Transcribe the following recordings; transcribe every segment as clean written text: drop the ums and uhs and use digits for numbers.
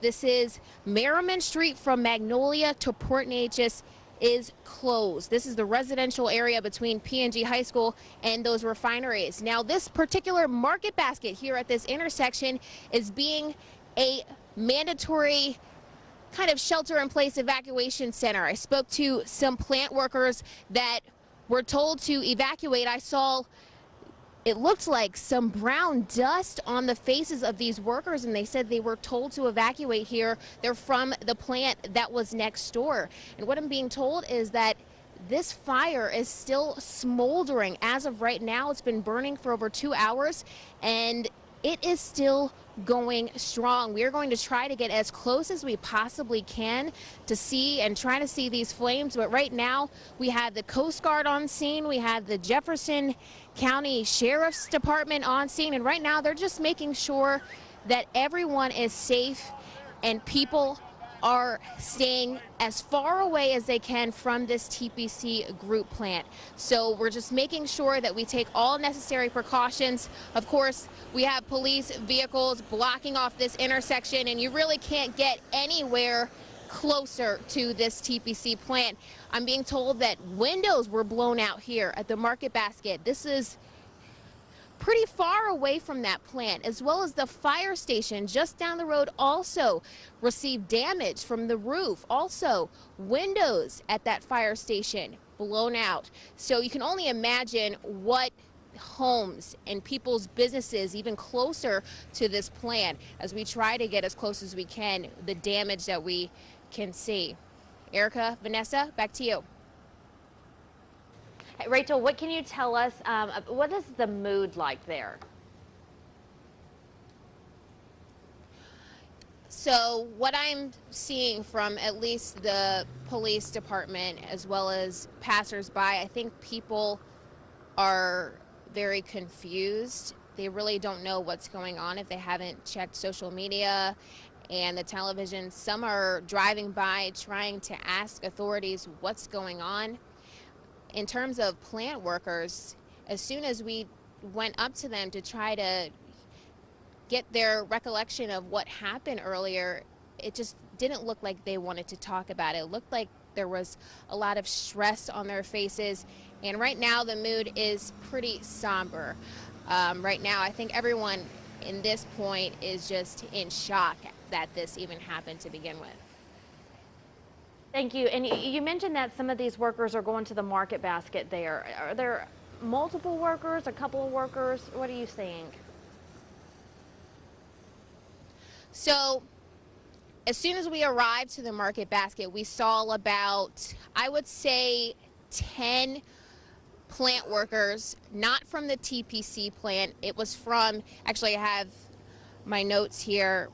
This is Merriman Street from Magnolia to Port Neches is closed. This is the residential area between P&G High School and those refineries. Now, this particular market basket here at this intersection is being a mandatory kind of shelter-in-place evacuation center. I spoke to some plant workers that were told to evacuate. I saw it looked like some brown dust on the faces of these workers, and they said they were told to evacuate here. They're from the plant that was next door. And what I'm being told is that this fire is still smoldering. As of right now, it's been burning for over 2 hours, and it is still going strong. We are going to try to get as close as we possibly can to see and try to see these flames. But right now, we have the Coast Guard on scene. We have the Jefferson County Sheriff's Department on scene. And right now, they're just making sure that everyone is safe and people are staying as far away as they can from this TPC Group Plant. So we're just making sure that we take all necessary precautions. Of course, we have police vehicles blocking off this intersection, and you really can't get anywhere closer to this TPC plant. I'm being told that windows were blown out here at the market basket. This is pretty far away from that plant, as well as the fire station just down the road also received damage from the roof. Also, windows at that fire station blown out. So you can only imagine what homes and people's businesses even closer to this plant, as we try to get as close as we can, the damage that we can see. Erica, Vanessa, back to you. Hey, Rachel, what can you tell us? What is the mood like there? So what I'm seeing from at least the police department as well as passersby, I think people are very confused. They really don't know what's going on if they haven't checked social media and the television. Some are driving by trying to ask authorities what's going on. In terms of plant workers, as soon as we went up to them to try to get their recollection of what happened earlier, it just didn't look like they wanted to talk about it. It looked like there was a lot of stress on their faces, and right now the mood is pretty somber. Right now, I think everyone in this point is just in shock that this even happened to begin with. Thank you. And you mentioned that some of these workers are going to the market basket there. Are there multiple workers, a couple of workers? What are you seeing? So as soon as we arrived to the market basket, we saw about, I would say, 10 plant workers, not from the TPC plant. It was from, actually I have my notes here.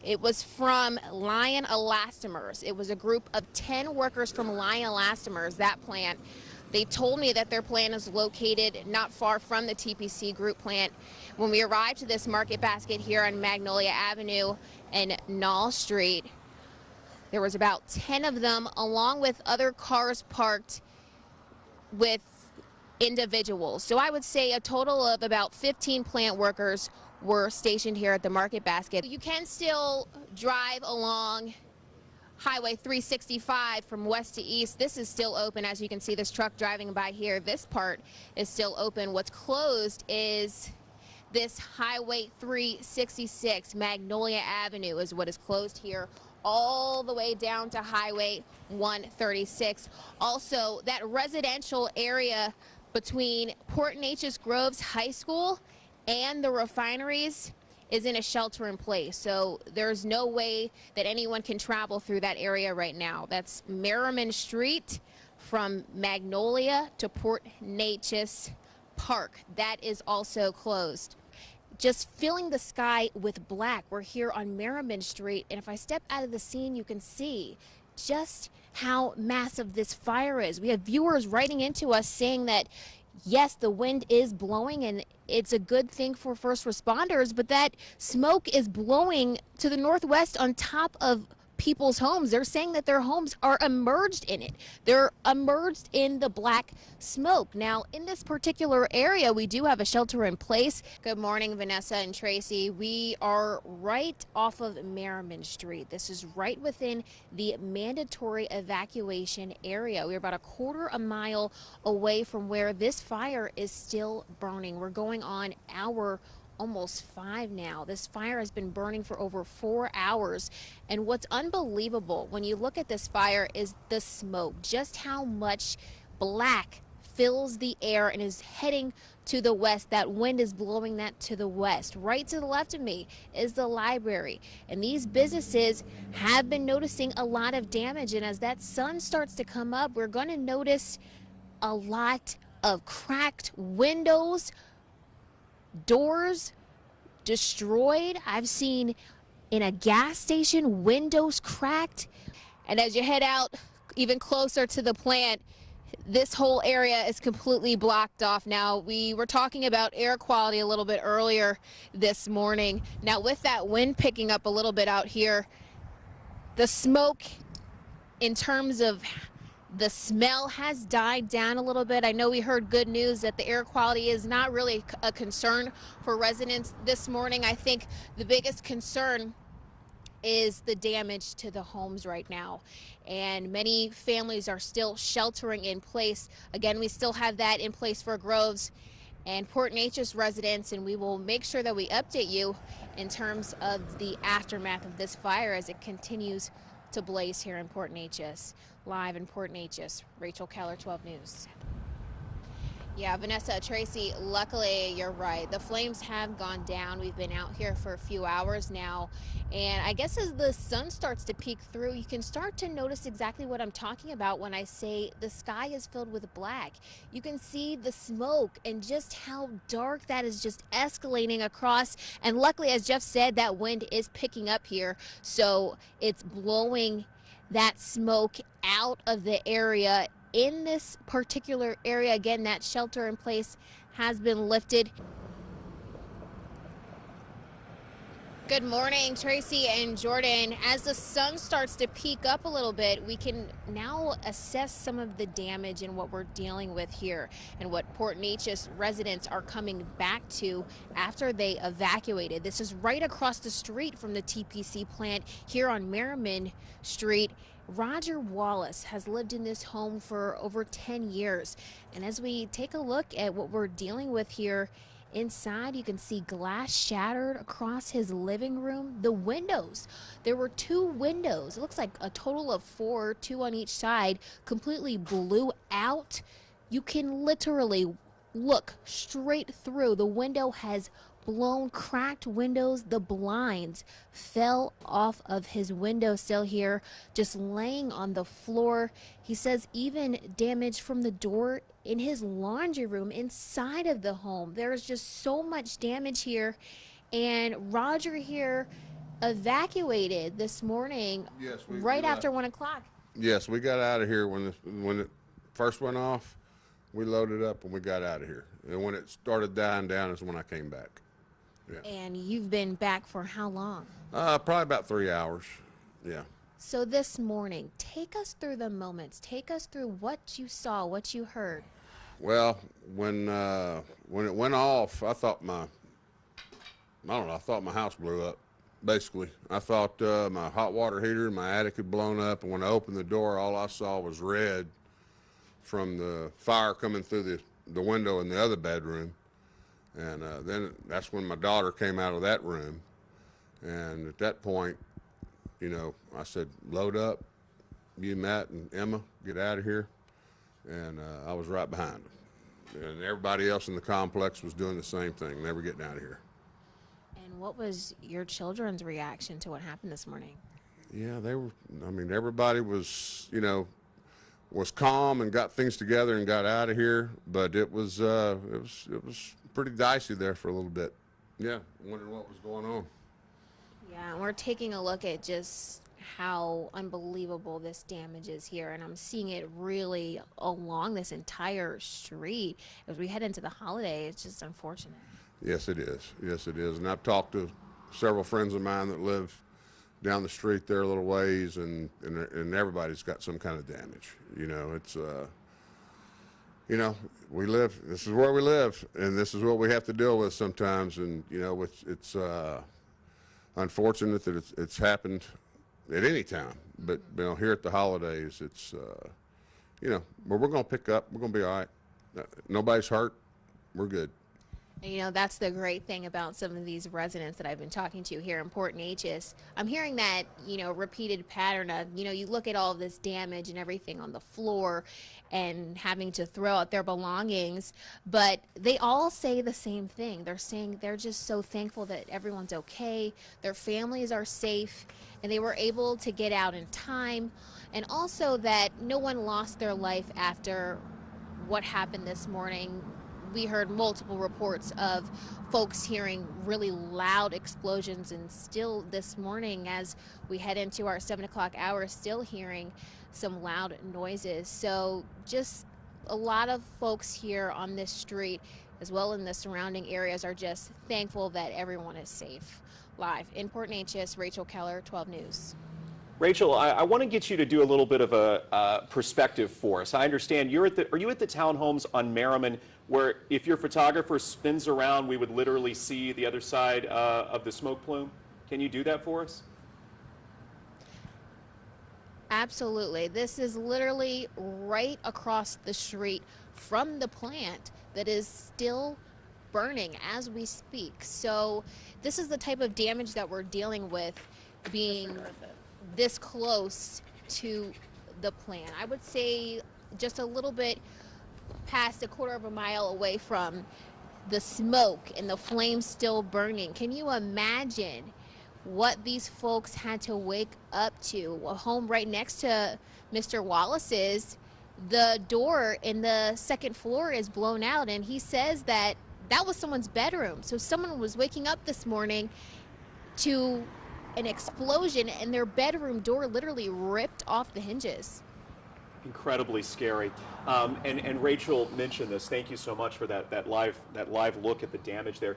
It was from Lion Elastomers. It was a group of 10 workers from Lion Elastomers, that plant. They told me that their plant is located not far from the TPC Group Plant. When we arrived to this market basket here on Magnolia Avenue and Knoll Street, there was about 10 of them, along with other cars parked with individuals. So I would say a total of about 15 plant workers were stationed here at the market basket. You can still drive along Highway 365 from west to east. This is still open. As you can see, this truck driving by here, this part is still open. What's closed is this Highway 366, Magnolia Avenue is what is closed here, all the way down to Highway 136. Also, that residential area between Port Neches Groves High School and the refineries is in a shelter in place. So there's no way that anyone can travel through that area right now. That's Merriman Street from Magnolia to Port Neches Park. That is also closed. Just filling the sky with black. We're here on Merriman Street, and if I step out of the scene, you can see just how massive this fire is. We have viewers writing into us saying that yes, the wind is blowing and it's a good thing for first responders, but that smoke is blowing to the northwest on top of people's homes. They're saying that their homes are immersed in it. They're immersed in the black smoke. Now, in this particular area, we do have a shelter in place. Good morning, Vanessa and Tracy. We are right off of Merriman Street. This is right within the mandatory evacuation area. We're about a quarter a mile away from where this fire is still burning. We're going on hour almost 5 now. This fire has been burning for over 4 hours. And what's unbelievable when you look at this fire is the smoke, just how much black fills the air and is heading to the west. That wind is blowing that to the west. Right to the left of me is the library. And these businesses have been noticing a lot of damage. And as that sun starts to come up, we're going to notice a lot of cracked windows, doors destroyed. I've seen in a gas station windows cracked. And as you head out even closer to the plant, this whole area is completely blocked off now. We were talking about air quality a little bit earlier this morning. Now with that wind picking up a little bit out here, the smoke in terms of the smell has died down a little bit. I know we heard good news that the air quality is not really a concern for residents this morning. I think the biggest concern is the damage to the homes right now. And many families are still sheltering in place. Again, we still have that in place for Groves and Port Neches residents, and we will make sure that we update you in terms of the aftermath of this fire as it continues to blaze here in Port Neches. Live in Port Neches, Rachel Keller, 12 News. Yeah, Vanessa, Tracy, luckily you're right. The flames have gone down. We've been out here for a few hours now. And I guess as the sun starts to peek through, you can start to notice exactly what I'm talking about when I say the sky is filled with black. You can see the smoke and just how dark that is just escalating across. And luckily, as Jeff said, that wind is picking up here. So it's blowing that smoke out of the area. In this particular area, again, that shelter in place has been lifted. Good morning, Tracy and Jordan. As the sun starts to peak up a little bit, we can now assess some of the damage and what we're dealing with here and what Port Neches residents are coming back to after they evacuated. This is right across the street from the TPC plant here on Merriman Street. Roger Wallace has lived in this home for over 10 years. And as we take a look at what we're dealing with here, inside, you can see glass shattered across his living room. The windows, there were 2 windows. It looks like a total of 4, 2 on each side, completely blew out. You can literally look straight through. The window has blown, cracked windows. The blinds fell off of his windowsill here, just laying on the floor. He says even damage from the door in his laundry room inside of the home. There's just so much damage here. And Roger here evacuated this morning. Yes, right after 1 o'clock. Yes, we got out of here when it first went off. We loaded up and we got out of here. And when it started dying down is when I came back. Yeah. And you've been back for how long? Probably about 3 hours. Yeah. So this morning, take us through the moments. Take us through what you saw, what you heard. Well, when it went off, I thought my house blew up. Basically, I thought my hot water heater in my attic had blown up, and when I opened the door, all I saw was red from the fire coming through the window in the other bedroom. And then that's when my daughter came out of that room. And at that point, you know, I said, load up, you, Matt, and Emma, get out of here. And I was right behind them. And everybody else in the complex was doing the same thing. They were getting out of here. And what was your children's reaction to what happened this morning? Yeah, they were, I mean, everybody was, you know, was calm and got things together and got out of here. But it was pretty dicey there for a little bit. Yeah, wondering what was going on. Yeah, and we're taking a look at just how unbelievable this damage is here, and I'm seeing it really along this entire street. As we head into the holiday, it's just unfortunate. Yes, it is. Yes, it is. And I've talked to several friends of mine that live down the street there a little ways, and everybody's got some kind of damage. You know, it's you know, we live. This is where we live, and this is what we have to deal with sometimes. And you know, it's unfortunate that it's happened at any time, but you know, here at the holidays, it's you know, but we're going to pick up. We're going to be all right. Nobody's hurt. We're good. And, you know, that's the great thing about some of these residents that I've been talking to here in Port Neches. I'm hearing that, you know, repeated pattern of, you know, you look at all this damage and everything on the floor and having to throw out their belongings, but they all say the same thing. They're saying they're just so thankful that everyone's okay, their families are safe, and they were able to get out in time, and also that no one lost their life after what happened this morning. We heard multiple reports of folks hearing really loud explosions, and still this morning as we head into our 7 o'clock hour, still hearing some loud noises. So just a lot of folks here on this street as well in the surrounding areas are just thankful that everyone is safe. Live in Port Neches, Rachel Keller, 12 News. Rachel, I want to get you to do a little bit of a perspective for us. I understand are you at the townhomes on Merriman, where if your photographer spins around, we would literally see the other side of the smoke plume? Can you do that for us? Absolutely. This is literally right across the street from the plant that is still burning as we speak. So this is the type of damage that we're dealing with, being this close to the plant. I would say just a little bit past a quarter of a mile away from the smoke and the flames still burning. Can you imagine what these folks had to wake up to? A home right next to Mr. Wallace's, the door in the second floor is blown out, and he says that that was someone's bedroom. So someone was waking up this morning to an explosion and their bedroom door literally ripped off the hinges. Incredibly scary. And Rachel mentioned this. Thank you so much for that live look at the damage there.